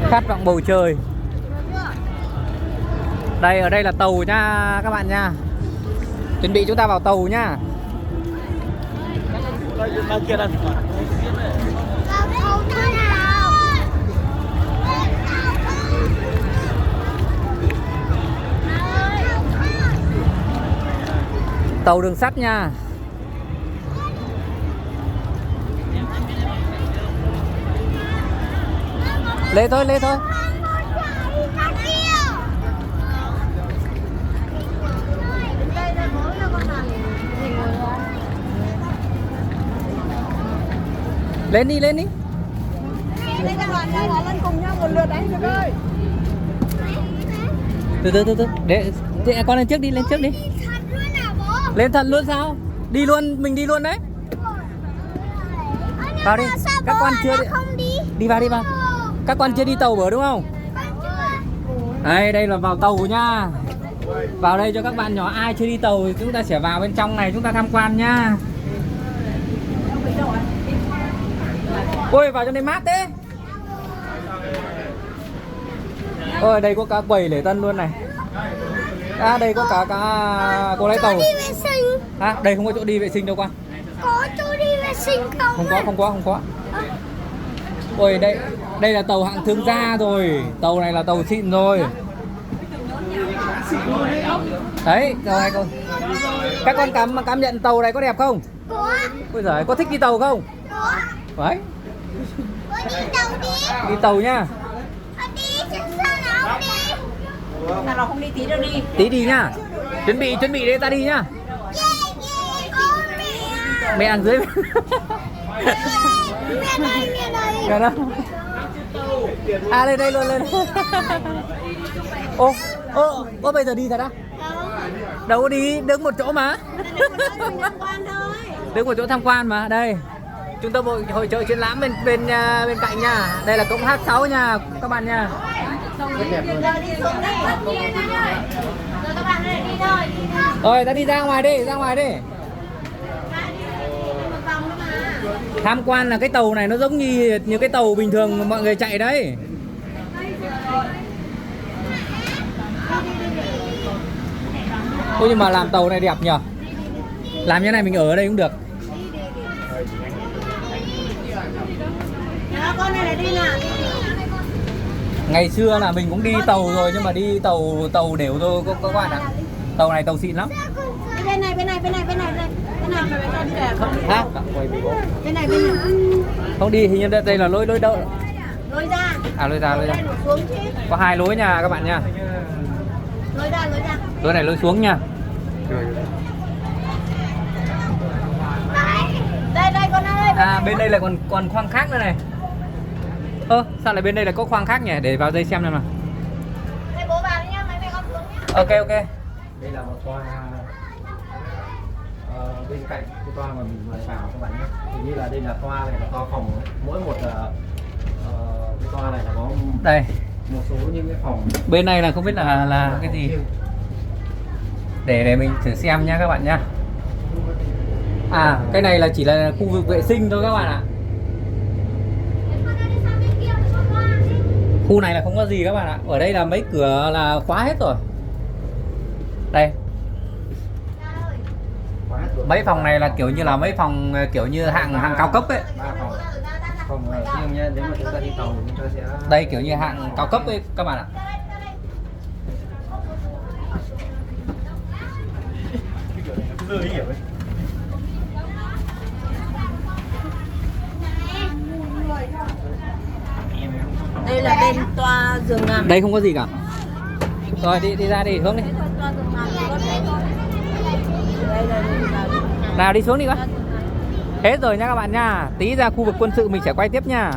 Khát vọng bầu trời. Đây, ở đây là tàu nha các bạn nha. Chuẩn bị chúng ta vào tàu nha. Tàu đường sắt nha. Lên thôi, lên thôi. Lên đi, lên đi. Lên cùng nhau một lượt anh được ơi. Từ. Để con lên trước đi, lên trước đi. Lên thật luôn sao? Đi luôn, mình đi luôn đấy. Vào đi. Các con chưa đi. Đi vào, đi vào. Các con chưa đi tàu bữa đúng không? Đây là vào tàu nha. Vào đây cho các bạn nhỏ ai chưa đi tàu thì chúng ta sẽ vào bên trong này chúng ta tham quan nha. Ôi vào trong đây mát thế. Ôi đây có cả quầy lễ tân luôn này. Đây có cả cô lái tàu. Đây không có chỗ đi vệ sinh đâu con. Có chỗ đi vệ sinh không? Không có. Ôi đây là tàu hạng thương gia rồi. Tàu này là tàu xịn rồi. Đấy, tàu này con. Các con cảm nhận tàu này có đẹp không? Có. Ôi giời, có thích đi tàu không? Có. Đấy. Đi tàu đi. Đi tàu nhá. Đi chứ sao nào đi. Sao nó không đi tí đâu đi. Tí đi nhá. Chuẩn bị để ta đi nhá. Mẹ ăn dưới. Mẹ đây. Lên đây luôn, lên. Ô bây giờ đi thật á? Đâu có đi, đứng một chỗ mà. Đứng một chỗ tham quan mà. Đây. Trung tâm hội chợ triển lãm bên cạnh nha. Đây là cổng H6 nha các bạn nha. Rồi ta đi ra ngoài đi, Tham quan là cái tàu này nó giống như cái tàu bình thường mọi người chạy đấy. Ôi nhưng mà làm tàu này đẹp nhờ. Làm như này mình ở đây cũng được. Ngày xưa là mình cũng đi tàu rồi nhưng mà đi tàu đều thôi các bạn ạ. Tàu này tàu xịn lắm. Bên này. Hả? Bên này. Không đi hình như đây là lối đâu. Lối ra. Lối ra. Xuống chứ. Có hai lối nha các bạn nha. Lối ra. Lối này lối xuống nha. Đây con ơi. Bên đây là còn khoang khác nữa này. Sao lại bên đây là có khoang khác nhỉ? Để vào đây xem nào. Đây bố vào đi nhá, mấy mẹ con xuống nhá. Ok. Đây là một toa bên cạnh cái toa mà mình vừa vào các bạn nhé. Hình như là đây là toa này là toa phòng. Mỗi một cái toa này là có đây một số những cái phòng. Bên này là không biết là cái gì. Để mình thử xem nhá các bạn nhá. Cái này là chỉ là khu vực vệ sinh thôi các bạn ạ. Khu này là không có gì các bạn ạ. Ở đây là mấy cửa là khóa hết rồi. Đây. Mấy phòng này là kiểu như là mấy phòng kiểu như hàng cao cấp ấy. Phòng riêng nhá, nếu mà chúng ta đi tàu thì chúng ta sẽ đây kiểu như hạng cao cấp ấy các bạn ạ. Đây là bên toa giường nằm. Đây không có gì cả. Rồi đi ra đi, hướng đi. Toa giường nằm có đây thôi. Đây là Nào đi xuống đi con. Hết rồi nha các bạn nha. Tí ra khu vực quân sự mình sẽ quay tiếp nha.